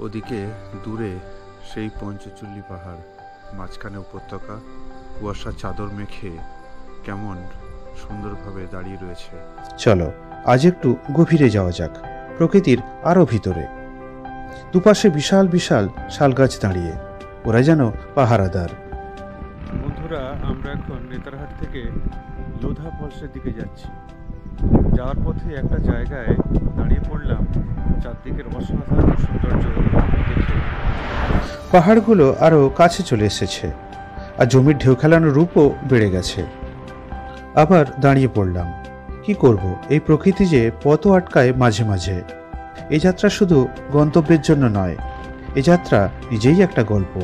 ওদিকে দূরে সেই পঞ্চচুল্লী পাহাড়, মাঝখানে উপত্যকা, কুয়াশার চাদর মেখে কেমন সুন্দরভাবে দাঁড়িয়ে রয়েছে। চলো আজ একটু গভীরে যাওয়া যাক, প্রকৃতির আরো ভিতরে। দুপাশে বিশাল বিশাল শালগাছ দাঁড়িয়ে, ওরা যেন পাহারাদার। বন্ধুরা, আমরা এখন নেতারহাট থেকে লোধা ফলসের দিকে যাচ্ছি। যাওয়ার পথে একটা জায়গায় দাঁড়িয়ে পড়লাম, চারদিকের অসাধারণ সৌন্দর্য দেখে। পাহাড়গুলো আরো কাছে চলে এসেছে, আর জমির ঢেউ খেলানোর রূপও বেড়ে গেছে। আবার দাঁড়িয়ে পড়লাম, কি করব, এই প্রকৃতি যে পথও আটকায় মাঝে মাঝে। এই যাত্রা শুধু গন্তব্যের জন্য নয়, এই যাত্রা নিজেই একটা গল্প।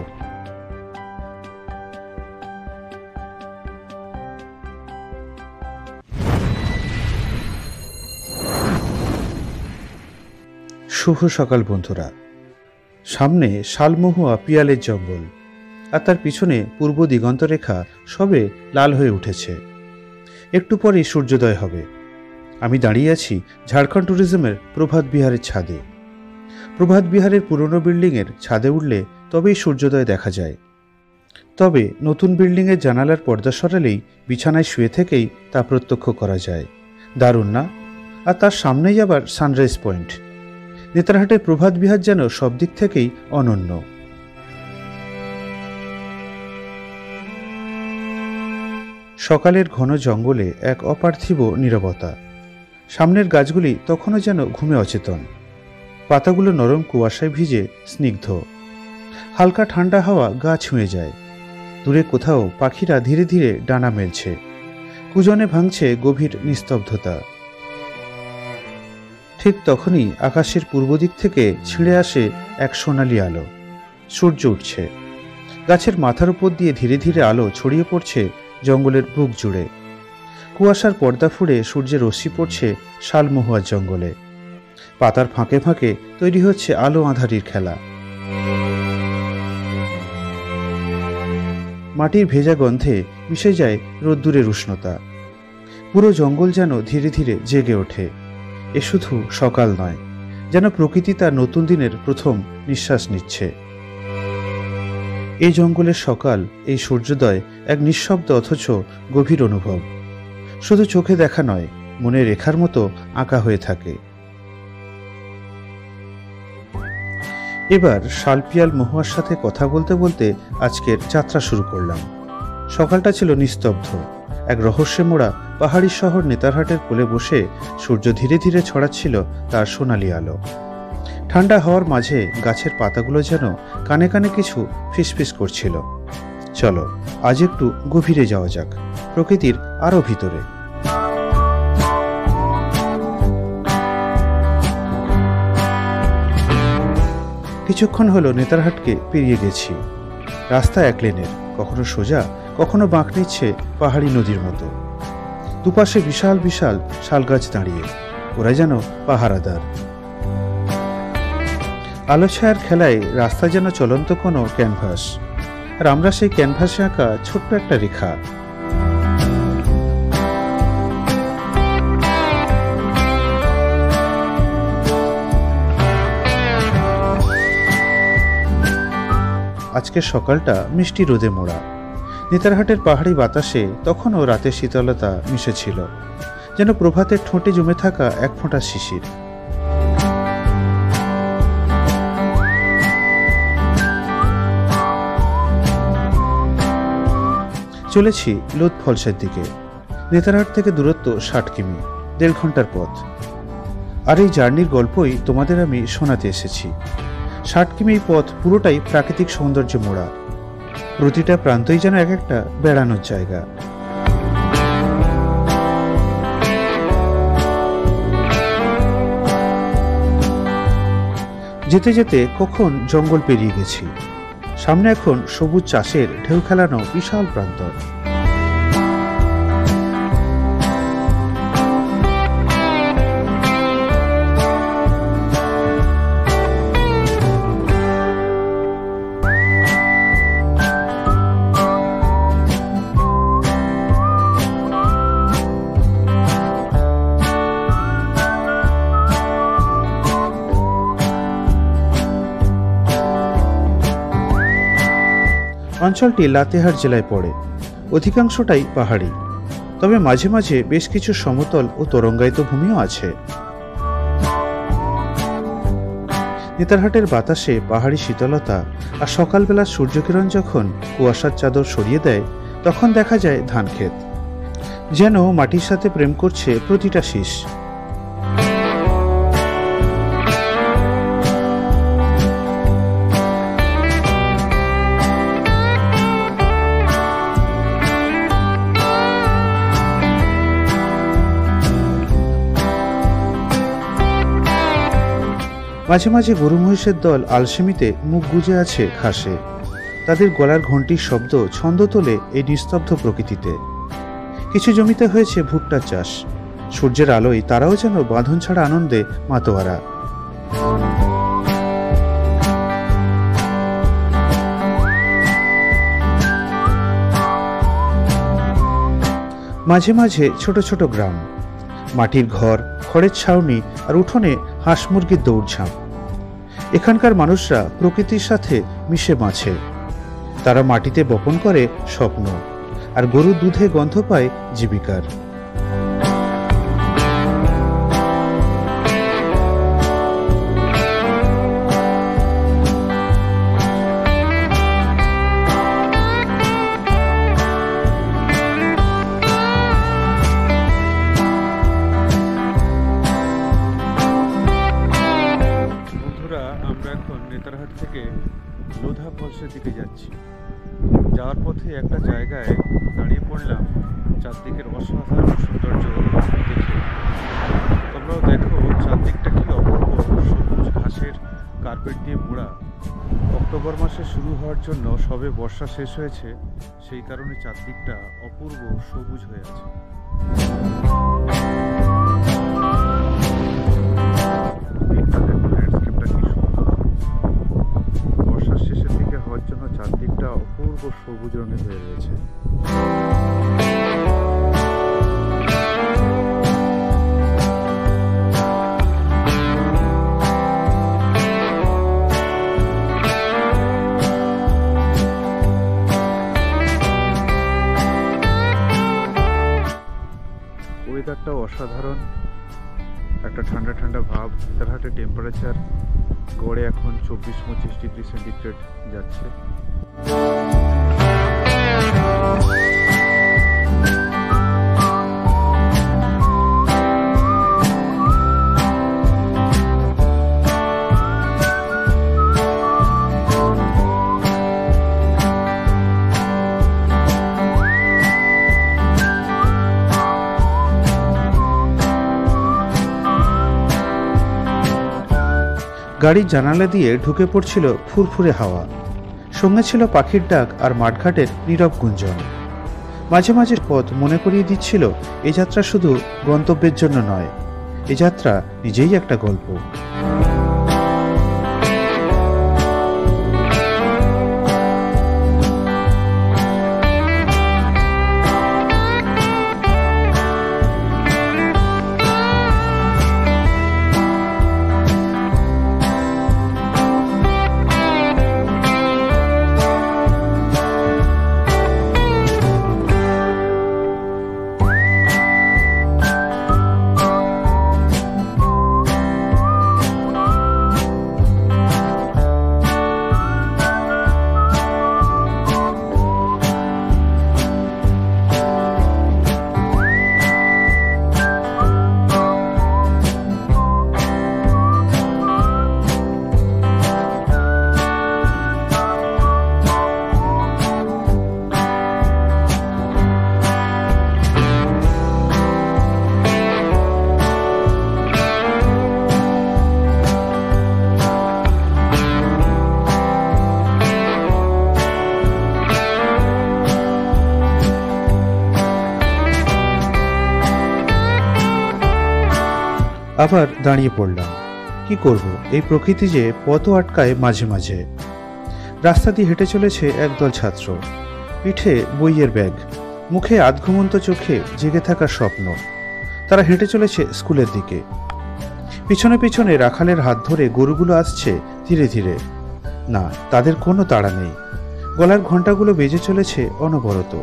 শুভ সকাল বন্ধুরা। সামনে শালমহুয়া পিয়ালের জঙ্গল, আর তার পিছনে পূর্ব দিগন্তরেখা সবে লাল হয়ে উঠেছে। একটু পরেই সূর্যোদয় হবে। আমি দাঁড়িয়ে আছি ঝাড়খণ্ড ট্যুরিজমের প্রভাত বিহারের ছাদে। প্রভাত বিহারের পুরনো বিল্ডিংয়ের ছাদে উঠলে তবেই সূর্যোদয় দেখা যায়। তবে নতুন বিল্ডিংয়ের জানালার পর্দা সরালেই বিছানায় শুয়ে থেকেই তা প্রত্যক্ষ করা যায়। দারুণ না? আর তার সামনেই আবার সানরাইজ পয়েন্ট। নেতারহাটের প্রভাত বিহার যেন সব দিক থেকেই অনন্য। সকালের ঘন জঙ্গলে এক অপার্থিব নীরবতা। সামনের গাছগুলি তখনও যেন ঘুমে অচেতন। পাতাগুলো নরম কুয়াশায় ভিজে স্নিগ্ধ। হালকা ঠান্ডা হাওয়া গা ছুঁয়ে যায়। দূরে কোথাও পাখিরা ধীরে ধীরে ডানা মেলছে। কুজনে ভাঙছে গভীর নিস্তব্ধতা। ঠিক তখনই আকাশের পূর্ব দিক থেকে ছিঁড়ে আসে এক সোনালি আলো। সূর্য উঠছে। গাছের মাথার উপর দিয়ে ধীরে ধীরে আলো ছড়িয়ে পড়ছে জঙ্গলের বুক জুড়ে। কুয়াশার পর্দা ফুঁড়ে সূর্যের রশ্মি পড়ছে শালমহুয়ার জঙ্গলে। পাতার ফাঁকে ফাঁকে তৈরি হচ্ছে আলো আঁধারির খেলা। মাটির ভেজা গন্ধে মিশে যায় রোদ্দুরের উষ্ণতা। পুরো জঙ্গল যেন ধীরে ধীরে জেগে ওঠে। এ শুধু সকাল নয়, যেন প্রকৃতি তার নতুন দিনের প্রথম নিঃশ্বাস নিচ্ছে। এই জঙ্গলের সকাল, এই সূর্যোদয় এক নিঃশব্দ অথচ গভীর অনুভব। শুধু চোখে দেখা নয়, মনে রেখার মতো আঁকা হয়ে থাকে। এবার শালপিয়াল মহুয়ার সাথে কথা বলতে বলতে আজকের যাত্রা শুরু করলাম। সকালটা ছিল নিস্তব্ধ। এক রহস্যে মোড়া পাহাড়ি শহর নেতারহাটের কোলে বসে সূর্য ধীরে ধীরে ছড়াচ্ছিল তার সোনালি আলো। ঠান্ডা হওয়ার মাঝে গাছের পাতাগুলো যেন কানে কানে কিছু ফিসফিস করছিল। চলো আজ একটু গভীরে যাওয়া যাক, প্রকৃতির আরো ভিতরে। কিছুক্ষণ হলো নেতারহাটকে পেরিয়ে গেছি। রাস্তা এক লেনের, কখনো সোজা, কখনো বাঁক নিচ্ছে পাহাড়ি নদীর মতো। দুপাশে বিশাল বিশাল শালগাছ দাঁড়িয়ে, ওরা যেন পাহারাদার। আলো ছায়ার খেলায় রাস্তা যেন চলন্ত কোনো ক্যানভাস, আর আমরা সেই ক্যানভাসে আঁকা ছোট্ট একটা রেখা। আজকের সকালটা মিষ্টি রোদে মোড়া। নেতারহাটের পাহাড়ি বাতাসে তখনও রাতের শীতলতা মিশেছিল, যেন প্রভাতের ঠোঁটে জমে থাকা এক ফোঁটা শিশির। চলেছি লোধ ফলসের দিকে। নেতারহাট থেকে দূরত্ব 60 কিমি, 1.5 ঘন্টার পথ। আর এই জার্নির গল্পই তোমাদের আমি শোনাতে এসেছি। 60 কিমি পথ পুরোটাই প্রাকৃতিক সৌন্দর্যে মোড়া। প্রতিটা প্রান্তই যেন এক একটা বেড়ানোর জায়গা। যেতে যেতে কখন জঙ্গল পেরিয়ে গেছি। সামনে এখন সবুজ চাষের ঢেউ খেলানো বিশাল প্রান্তর। অঞ্চলটি লাতেহার জেলায় পড়ে। অধিকাংশটাই পাহাড়ি, তবে মাঝে মাঝে বেশ কিছু সমতল ও তরঙ্গায়িত ভূমিও আছে। নেতারহাটের বাতাসে পাহাড়ি শীতলতা আর সকালবেলা সূর্যকিরণ যখন কুয়াশার চাদর সরিয়ে দেয়, তখন দেখা যায় ধানক্ষেত, যেন মাটির সাথে প্রেম করছে প্রতিটা শীষ। মাঝে মাঝে গরু মহিষের দল আলসেমিতে মুখ গুজে আছে ঘাসে। তাদের গলার ঘণ্টির শব্দ ছন্দ তোলে এই নিস্তব্ধ প্রকৃতিতে। কিছু জমিতে হয়েছে ভুট্টার চাষ। সূর্যের আলোয় তারাও যেন বাঁধন ছাড়া আনন্দে মাতোয়ারা। মাঝে মাঝে ছোট ছোট গ্রাম, মাটির ঘর, খড়ের ছাউনি আর উঠোনে হাঁস মুরগির দৌড়ঝাঁপ। এখানকার মানুষরা প্রকৃতির সাথে মিশে বাঁচে। তারা মাটিতে বপন করে স্বপ্ন, আর গরুর দুধে গন্ধ পায় জীবিকার। আমরা এখন নেতারহাট থেকে লোধা ফলসের দিকে যাচ্ছি। যাওয়ার পথে একটা জায়গায় দাঁড়িয়ে পড়লাম চারদিকের অসাধারণ সৌন্দর্য দেখে। তোমরাও দেখো চারদিকটা কি অপূর্ব সবুজ ঘাসের কার্পেট দিয়ে মোড়া। অক্টোবর মাসে শুরু হওয়ার জন্য সবে বর্ষা শেষ হয়েছে, সেই কারণে চারদিকটা অপূর্ব সবুজ হয়ে আছে। বর্ষার শেষের দিকে হওয়ার জন্য চারদিকটা অপূর্ব সবুজ রঙের হয়ে রয়েছে। ওয়েদারটাও অসাধারণ, একটা ঠান্ডা ঠান্ডা ভাব। নেতারহাটের টেম্পারেচার গড়ে এখন 24-25 ডিগ্রি সেন্টিগ্রেড যাচ্ছে। গাড়ির জানালা দিয়ে ঢুকে পড়ছিল ফুরফুরে হাওয়া, সঙ্গে ছিল পাখির ডাক আর মাঠঘাটের নীরব গুঞ্জন। মাঝে মাঝে পথ মনে করিয়ে দিচ্ছিল এ যাত্রা শুধু গন্তব্যের জন্য নয়, এ যাত্রা নিজেই একটা গল্প। আবার দাঁড়িয়ে পড়লাম। কি করব, এই প্রকৃতি যে পথ আটকায় মাঝে মাঝে। রাস্তা দিয়ে হেঁটে চলেছে একদল ছাত্র, পিঠে বইয়ের ব্যাগ, মুখে আধঘুমন্ত চোখে জেগে থাকার স্বপ্ন। তারা হেঁটে চলেছে স্কুলের দিকে। পিছনে পিছনে রাখালের হাত ধরে গরুগুলো আসছে ধীরে ধীরে। না, তাদের কোনো তাড়া নেই। গলার ঘণ্টাগুলো বেজে চলেছে অনবরত।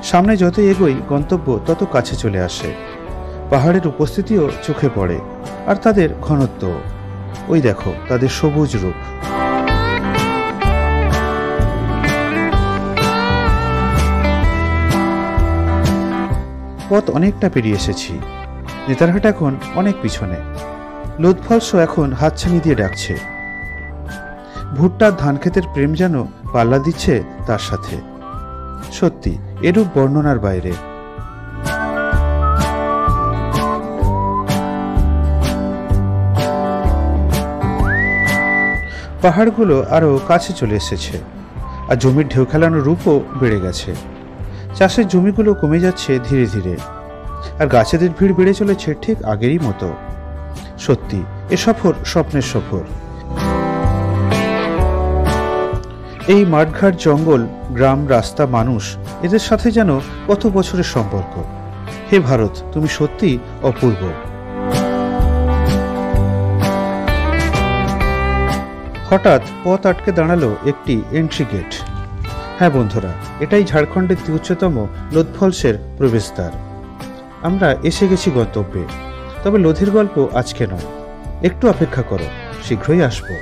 সামনে যত এগোই গন্তব্য তত কাছে চলে আসে। পাহাড়ের উপস্থিতিও চোখে পড়ে, আর তাদের ঘনত্ব। ওই দেখো তাদের সবুজ রূপ। পথ অনেকটা পেরিয়ে এসেছি। নেতারহাট এখন অনেক পিছনে। লোধ ফলসও এখন হাতছানি দিয়ে ডাকছে। ভুট্টার ধান ক্ষেতের প্রেম যেন পাল্লা দিচ্ছে তার সাথে। সত্যি এরূপ বর্ণনার বাইরে। পাহাড়গুলো আরো কাছে চলে এসেছে, আর জমির ঢেউ খেলানো রূপও বেড়ে গেছে। চাষের জমিগুলো কমে যাচ্ছে ধীরে ধীরে, আর গাছেদের ভিড় বেড়ে চলেছে ঠিক আগেরই মতো। সত্যি এ সফর স্বপ্নের সফর। এই মাঠঘাট, জঙ্গল, গ্রাম, রাস্তা, মানুষ, এদের সাথে যেন কত বছরের সম্পর্ক। হে ভারত, তুমি সত্যি অপূর্ব। হঠাৎ পথ আটকে দাঁড়ালো একটি এন্ট্রি গেট। হ্যাঁ বন্ধুরা, এটাই ঝাড়খণ্ডের উচ্চতম লোধ ফলসের প্রবেশদ্বার। আমরা এসে গেছি গন্তব্যে। তবে লোধের গল্প আজকে নয়, একটু অপেক্ষা করো, শীঘ্রই আসবো।